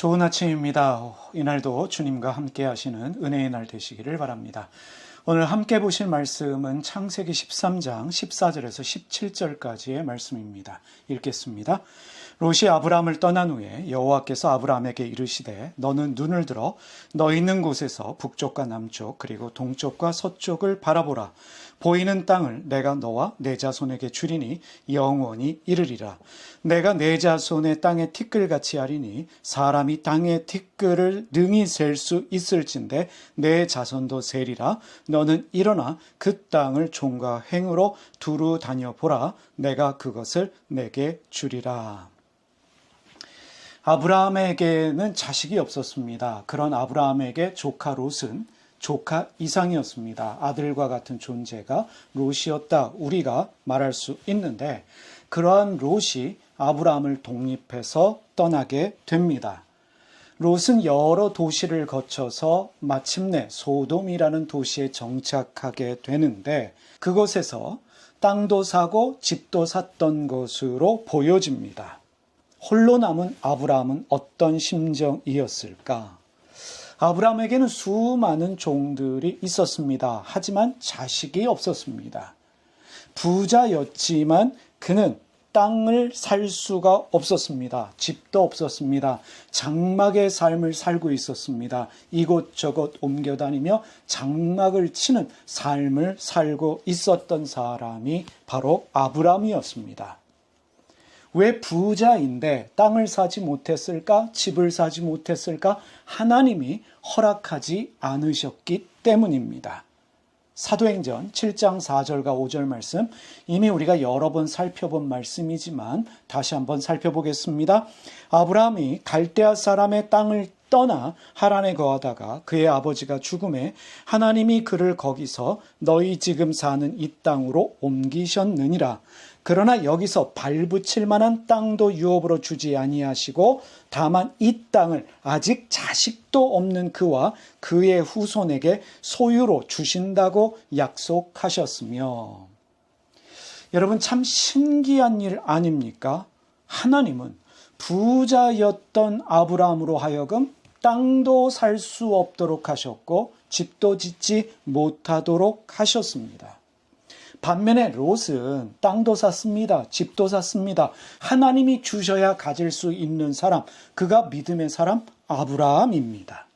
좋은 아침입니다. 이날도 주님과 함께 하시는 은혜의 날 되시기를 바랍니다. 오늘 함께 보실 말씀은 창세기 13장 14절에서 17절까지의 말씀입니다. 읽겠습니다. 롯이 아브람을 떠난 후에 여호와께서 아브람에게 이르시되 너는 눈을 들어 너 있는 곳에서 북쪽과 남쪽 그리고 동쪽과 서쪽을 바라보라. 보이는 땅을 내가 너와 내 자손에게 주리니 영원히 이르리라. 내가 내 자손의 땅의 티끌같이 하리니 사람이 땅의 티끌을 능히 셀 수 있을진데 내 자손도 세리라. 너는 일어나 그 땅을 종과 행으로 두루 다녀보라. 내가 그것을 내게 주리라. 아브라함에게는 자식이 없었습니다. 그런 아브라함에게 조카 롯은 조카 이상이었습니다. 아들과 같은 존재가 롯이었다 우리가 말할 수 있는데, 그러한 롯이 아브라함을 독립해서 떠나게 됩니다. 롯은 여러 도시를 거쳐서 마침내 소돔이라는 도시에 정착하게 되는데, 그곳에서 땅도 사고 집도 샀던 것으로 보여집니다. 홀로 남은 아브라함은 어떤 심정이었을까? 아브라함에게는 수많은 종들이 있었습니다. 하지만 자식이 없었습니다. 부자였지만 그는 땅을 살 수가 없었습니다. 집도 없었습니다. 장막의 삶을 살고 있었습니다. 이곳저곳 옮겨다니며 장막을 치는 삶을 살고 있었던 사람이 바로 아브라함이었습니다. 왜 부자인데 땅을 사지 못했을까? 집을 사지 못했을까? 하나님이 허락하지 않으셨기 때문입니다. 사도행전 7장 4절과 5절 말씀, 이미 우리가 여러 번 살펴본 말씀이지만 다시 한번 살펴보겠습니다. 아브라함이 갈대아 사람의 땅을 떠나 하란에 거하다가 그의 아버지가 죽음에 하나님이 그를 거기서 너희 지금 사는 이 땅으로 옮기셨느니라. 그러나 여기서 발붙일 만한 땅도 유업으로 주지 아니하시고 다만 이 땅을 아직 자식도 없는 그와 그의 후손에게 소유로 주신다고 약속하셨으며, 여러분 참 신기한 일 아닙니까? 하나님은 부자였던 아브라함으로 하여금 땅도 살 수 없도록 하셨고 집도 짓지 못하도록 하셨습니다. 반면에 롯은 땅도 샀습니다. 집도 샀습니다. 하나님이 주셔야 가질 수 있는 사람, 그가 믿음의 사람 아브라함입니다.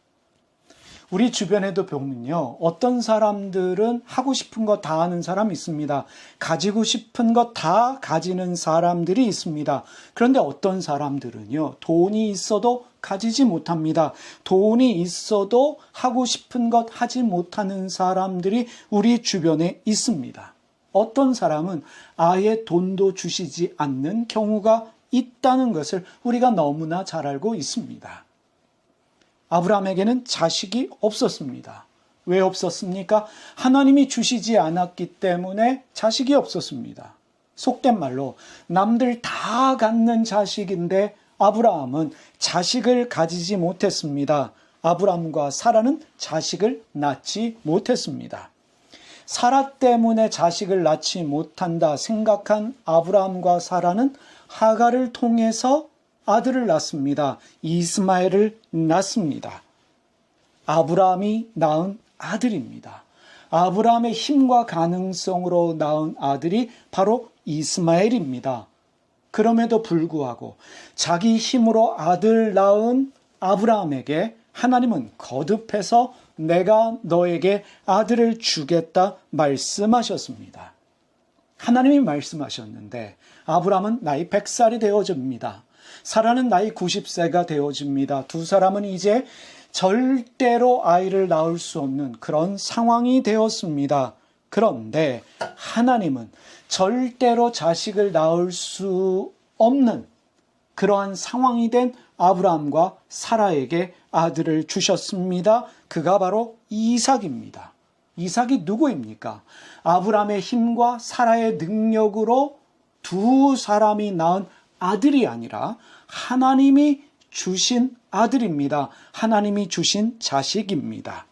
우리 주변에도 보면요, 어떤 사람들은 하고 싶은 거 다 하는 사람이 있습니다. 가지고 싶은 거 다 가지는 사람들이 있습니다. 그런데 어떤 사람들은요, 돈이 있어도 가지지 못합니다. 돈이 있어도 하고 싶은 것 하지 못하는 사람들이 우리 주변에 있습니다. 어떤 사람은 아예 돈도 주시지 않는 경우가 있다는 것을 우리가 너무나 잘 알고 있습니다. 아브라함에게는 자식이 없었습니다. 왜 없었습니까? 하나님이 주시지 않았기 때문에 자식이 없었습니다. 속된 말로 남들 다 갖는 자식인데 아브라함은 자식을 가지지 못했습니다. 아브라함과 사라는 자식을 낳지 못했습니다. 사라 때문에 자식을 낳지 못한다 생각한 아브라함과 사라는 하갈을 통해서 아들을 낳습니다. 이스마엘을 낳습니다. 아브라함이 낳은 아들입니다. 아브라함의 힘과 가능성으로 낳은 아들이 바로 이스마엘입니다. 그럼에도 불구하고 자기 힘으로 아들 낳은 아브라함에게 하나님은 거듭해서 내가 너에게 아들을 주겠다 말씀하셨습니다. 하나님이 말씀하셨는데 아브라함은 나이 100살이 되어집니다. 사라는 나이 90세가 되어집니다. 두 사람은 이제 절대로 아이를 낳을 수 없는 그런 상황이 되었습니다. 그런데 하나님은 절대로 자식을 낳을 수 없는 그러한 상황이 된 아브라함과 사라에게 아들을 주셨습니다. 그가 바로 이삭입니다. 이삭이 누구입니까? 아브라함의 힘과 사라의 능력으로 두 사람이 낳은 아들이 아니라 하나님이 주신 아들입니다. 하나님이 주신 자식입니다.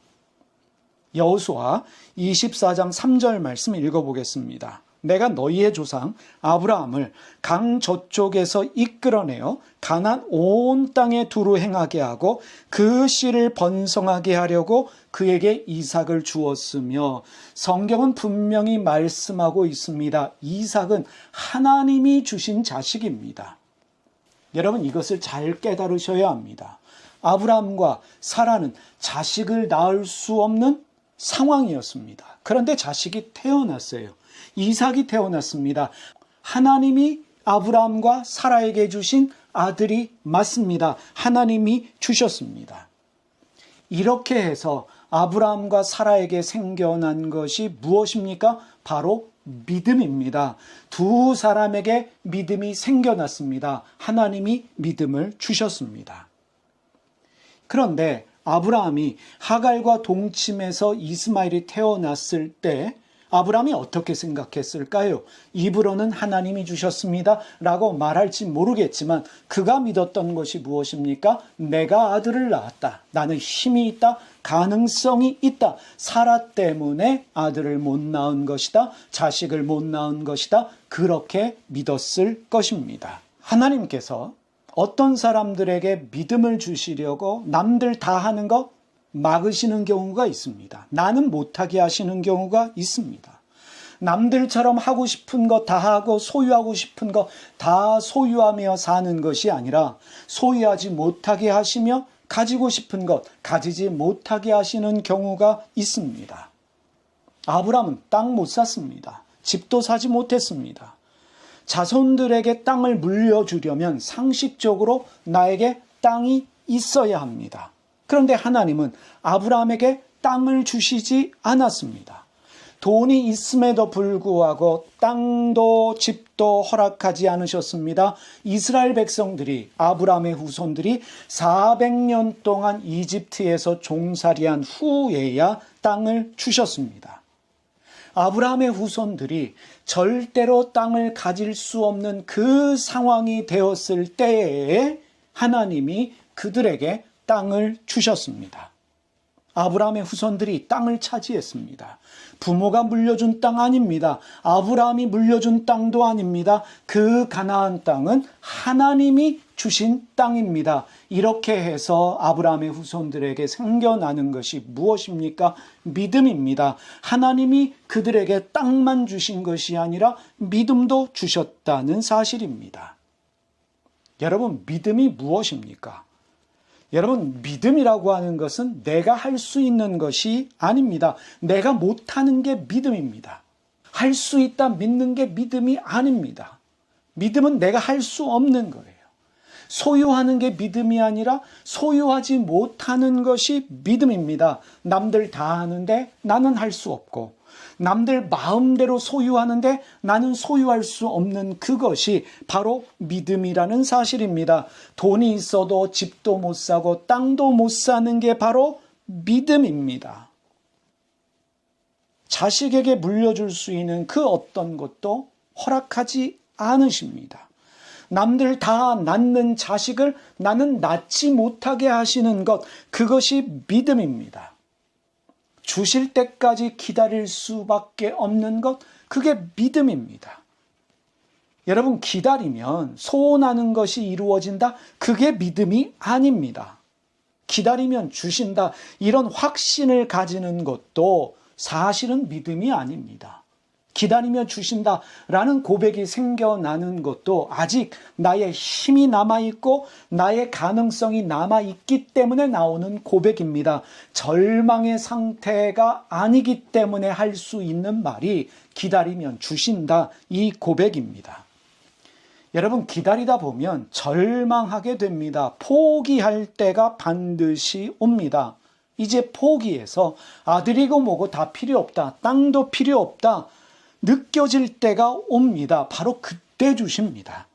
여호수아 24장 3절 말씀 읽어보겠습니다. 내가 너희의 조상 아브라함을 강 저쪽에서 이끌어내어 가나안 온 땅에 두루 행하게 하고 그 씨를 번성하게 하려고 그에게 이삭을 주었으며, 성경은 분명히 말씀하고 있습니다. 이삭은 하나님이 주신 자식입니다. 여러분, 이것을 잘 깨달으셔야 합니다. 아브라함과 사라는 자식을 낳을 수 없는 상황이었습니다. 그런데 자식이 태어났어요. 이삭이 태어났습니다. 하나님이 아브라함과 사라에게 주신 아들이 맞습니다. 하나님이 주셨습니다. 이렇게 해서 아브라함과 사라에게 생겨난 것이 무엇입니까? 바로 믿음입니다. 두 사람에게 믿음이 생겨났습니다. 하나님이 믿음을 주셨습니다. 그런데 아브라함이 하갈과 동침해서 이스마엘이 태어났을 때 아브라함이 어떻게 생각했을까요? 입으로는 하나님이 주셨습니다 라고 말할지 모르겠지만 그가 믿었던 것이 무엇입니까? 내가 아들을 낳았다. 나는 힘이 있다. 가능성이 있다. 사라 때문에 아들을 못 낳은 것이다. 자식을 못 낳은 것이다. 그렇게 믿었을 것입니다. 하나님께서 어떤 사람들에게 믿음을 주시려고 남들 다 하는 것 막으시는 경우가 있습니다. 나는 못하게 하시는 경우가 있습니다. 남들처럼 하고 싶은 거 다 하고 소유하고 싶은 거 다 소유하며 사는 것이 아니라 소유하지 못하게 하시며 가지고 싶은 것 가지지 못하게 하시는 경우가 있습니다. 아브라함은 땅 못 샀습니다. 집도 사지 못했습니다. 자손들에게 땅을 물려주려면 상식적으로 나에게 땅이 있어야 합니다. 그런데 하나님은 아브라함에게 땅을 주시지 않았습니다. 돈이 있음에도 불구하고 땅도 집도 허락하지 않으셨습니다. 이스라엘 백성들이, 아브라함의 후손들이 400년 동안 이집트에서 종살이한 후에야 땅을 주셨습니다. 아브라함의 후손들이 절대로 땅을 가질 수 없는 그 상황이 되었을 때에 하나님이 그들에게 땅을 주셨습니다. 아브라함의 후손들이 땅을 차지했습니다. 부모가 물려준 땅 아닙니다. 아브라함이 물려준 땅도 아닙니다. 그 가나안 땅은 하나님이 주신 땅입니다. 이렇게 해서 아브라함의 후손들에게 생겨나는 것이 무엇입니까? 믿음입니다. 하나님이 그들에게 땅만 주신 것이 아니라 믿음도 주셨다는 사실입니다. 여러분, 믿음이 무엇입니까? 여러분, 믿음이라고 하는 것은 내가 할 수 있는 것이 아닙니다. 내가 못하는 게 믿음입니다. 할 수 있다 믿는 게 믿음이 아닙니다. 믿음은 내가 할 수 없는 거예요. 소유하는 게 믿음이 아니라 소유하지 못하는 것이 믿음입니다. 남들 다 하는데 나는 할 수 없고, 남들 마음대로 소유하는데 나는 소유할 수 없는 그것이 바로 믿음이라는 사실입니다. 돈이 있어도 집도 못 사고 땅도 못 사는 게 바로 믿음입니다. 자식에게 물려줄 수 있는 그 어떤 것도 허락하지 않으십니다. 남들 다 낳는 자식을 나는 낳지 못하게 하시는 것, 그것이 믿음입니다. 주실 때까지 기다릴 수밖에 없는 것, 그게 믿음입니다. 여러분, 기다리면 소원하는 것이 이루어진다? 그게 믿음이 아닙니다. 기다리면 주신다, 이런 확신을 가지는 것도 사실은 믿음이 아닙니다. 기다리며 주신다라는 고백이 생겨나는 것도 아직 나의 힘이 남아있고 나의 가능성이 남아있기 때문에 나오는 고백입니다. 절망의 상태가 아니기 때문에 할 수 있는 말이 기다리면 주신다, 이 고백입니다. 여러분, 기다리다 보면 절망하게 됩니다. 포기할 때가 반드시 옵니다. 이제 포기해서 아들이고 뭐고 다 필요 없다, 땅도 필요 없다 느껴질 때가 옵니다. 바로 그때 주십니다.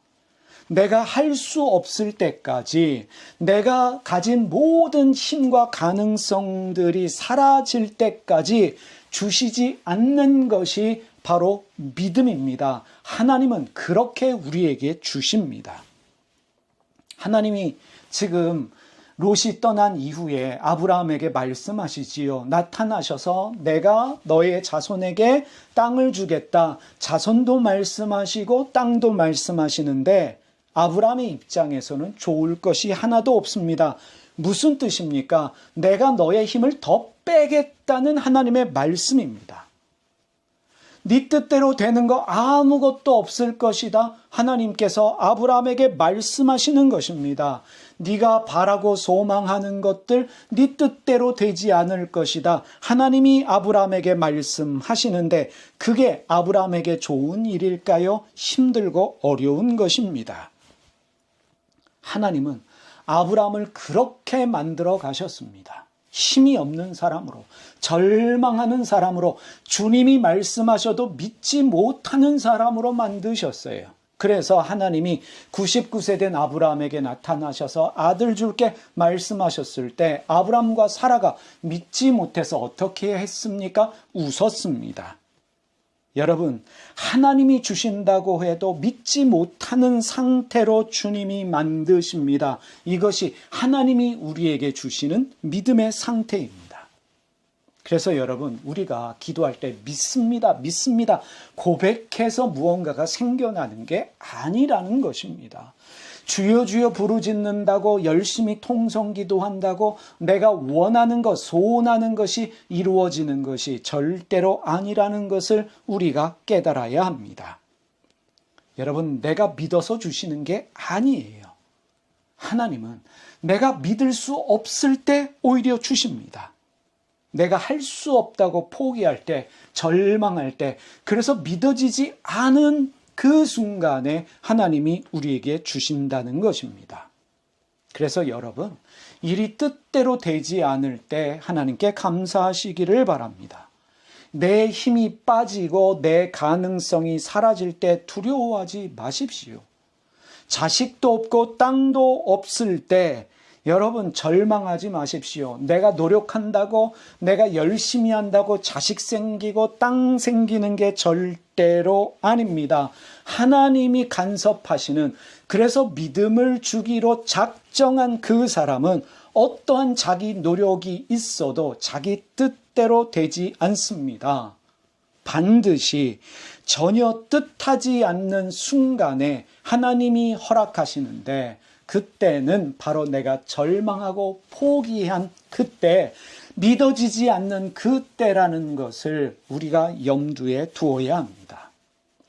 내가 할 수 없을 때까지, 내가 가진 모든 힘과 가능성들이 사라질 때까지 주시지 않는 것이 바로 믿음입니다. 하나님은 그렇게 우리에게 주십니다. 하나님이 지금 롯이 떠난 이후에 아브라함에게 말씀하시지요. 나타나셔서 내가 너의 자손에게 땅을 주겠다. 자손도 말씀하시고 땅도 말씀하시는데 아브라함의 입장에서는 좋을 것이 하나도 없습니다. 무슨 뜻입니까? 내가 너의 힘을 더 빼겠다는 하나님의 말씀입니다. 네 뜻대로 되는 거 아무것도 없을 것이다. 하나님께서 아브라함에게 말씀하시는 것입니다. 네가 바라고 소망하는 것들 네 뜻대로 되지 않을 것이다. 하나님이 아브라함에게 말씀하시는데 그게 아브라함에게 좋은 일일까요? 힘들고 어려운 것입니다. 하나님은 아브라함을 그렇게 만들어 가셨습니다. 힘이 없는 사람으로, 절망하는 사람으로, 주님이 말씀하셔도 믿지 못하는 사람으로 만드셨어요. 그래서 하나님이 99세 된 아브라함에게 나타나셔서 아들 줄게 말씀하셨을 때 아브라함과 사라가 믿지 못해서 어떻게 했습니까? 웃었습니다. 여러분, 하나님이 주신다고 해도 믿지 못하는 상태로 주님이 만드십니다. 이것이 하나님이 우리에게 주시는 믿음의 상태입니다. 그래서 여러분, 우리가 기도할 때 믿습니다, 믿습니다 고백해서 무언가가 생겨나는 게 아니라는 것입니다. 주여 주여 부르짖는다고 열심히 통성기도한다고 내가 원하는 것, 소원하는 것이 이루어지는 것이 절대로 아니라는 것을 우리가 깨달아야 합니다. 여러분, 내가 믿어서 주시는 게 아니에요. 하나님은 내가 믿을 수 없을 때 오히려 주십니다. 내가 할 수 없다고 포기할 때, 절망할 때, 그래서 믿어지지 않은 그 순간에 하나님이 우리에게 주신다는 것입니다. 그래서 여러분, 일이 뜻대로 되지 않을 때 하나님께 감사하시기를 바랍니다. 내 힘이 빠지고 내 가능성이 사라질 때 두려워하지 마십시오. 자식도 없고 땅도 없을 때 여러분 절망하지 마십시오. 내가 노력한다고, 내가 열심히 한다고 자식 생기고 땅 생기는 게 절대로 아닙니다. 하나님이 간섭하시는, 그래서 믿음을 주기로 작정한 그 사람은 어떠한 자기 노력이 있어도 자기 뜻대로 되지 않습니다. 반드시 전혀 뜻하지 않는 순간에 하나님이 허락하시는데 그때는 바로 내가 절망하고 포기한 그때, 믿어지지 않는 그때라는 것을 우리가 염두에 두어야 합니다.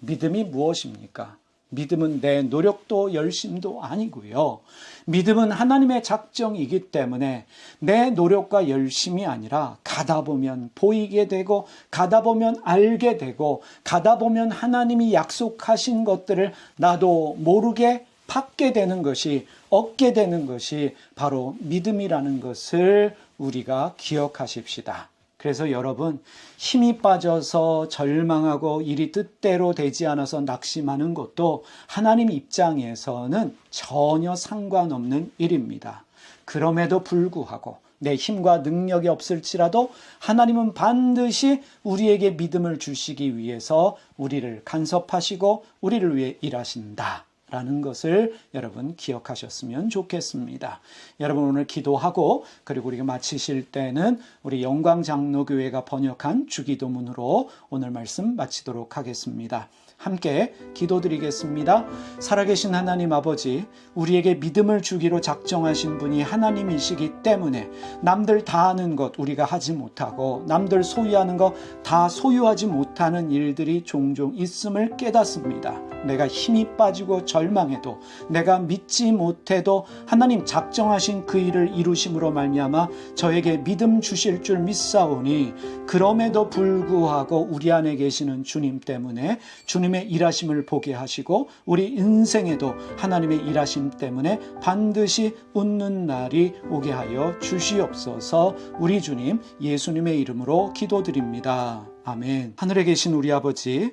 믿음이 무엇입니까? 믿음은 내 노력도 열심도 아니고요. 믿음은 하나님의 작정이기 때문에 내 노력과 열심이 아니라 가다 보면 보이게 되고 가다 보면 알게 되고 가다 보면 하나님이 약속하신 것들을 나도 모르게 받게 되는 것이, 얻게 되는 것이 바로 믿음이라는 것을 우리가 기억하십시다. 그래서 여러분, 힘이 빠져서 절망하고 일이 뜻대로 되지 않아서 낙심하는 것도 하나님 입장에서는 전혀 상관없는 일입니다. 그럼에도 불구하고 내 힘과 능력이 없을지라도 하나님은 반드시 우리에게 믿음을 주시기 위해서 우리를 간섭하시고 우리를 위해 일하신다 라는 것을 여러분 기억하셨으면 좋겠습니다. 여러분 오늘 기도하고 그리고 우리가 마치실 때는 우리 영광장로교회가 번역한 주기도문으로 오늘 말씀 마치도록 하겠습니다. 함께 기도드리겠습니다. 살아계신 하나님 아버지, 우리에게 믿음을 주기로 작정하신 분이 하나님이시기 때문에 남들 다 하는 것 우리가 하지 못하고 남들 소유하는 것 다 소유하지 못하는 일들이 종종 있음을 깨닫습니다. 내가 힘이 빠지고 절망해도, 내가 믿지 못해도 하나님 작정하신 그 일을 이루심으로 말미암아 저에게 믿음 주실 줄 믿사오니, 그럼에도 불구하고 우리 안에 계시는 주님 때문에 주님의 일하심을 보게 하시고 우리 인생에도 하나님의 일하심 때문에 반드시 웃는 날이 오게 하여 주시옵소서. 우리 주님 예수님의 이름으로 기도드립니다. 아멘. 하늘에 계신 우리 아버지,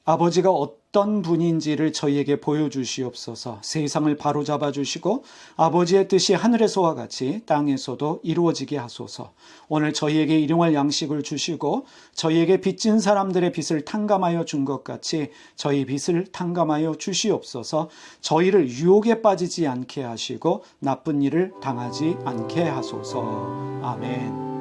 아버지가 어떤 분인지를 저희에게 보여주시옵소서. 세상을 바로잡아 주시고 아버지의 뜻이 하늘에서와 같이 땅에서도 이루어지게 하소서. 오늘 저희에게 일용할 양식을 주시고 저희에게 빚진 사람들의 빚을 탕감하여 준 것 같이 저희 빚을 탕감하여 주시옵소서. 저희를 유혹에 빠지지 않게 하시고 나쁜 일을 당하지 않게 하소서. 아멘.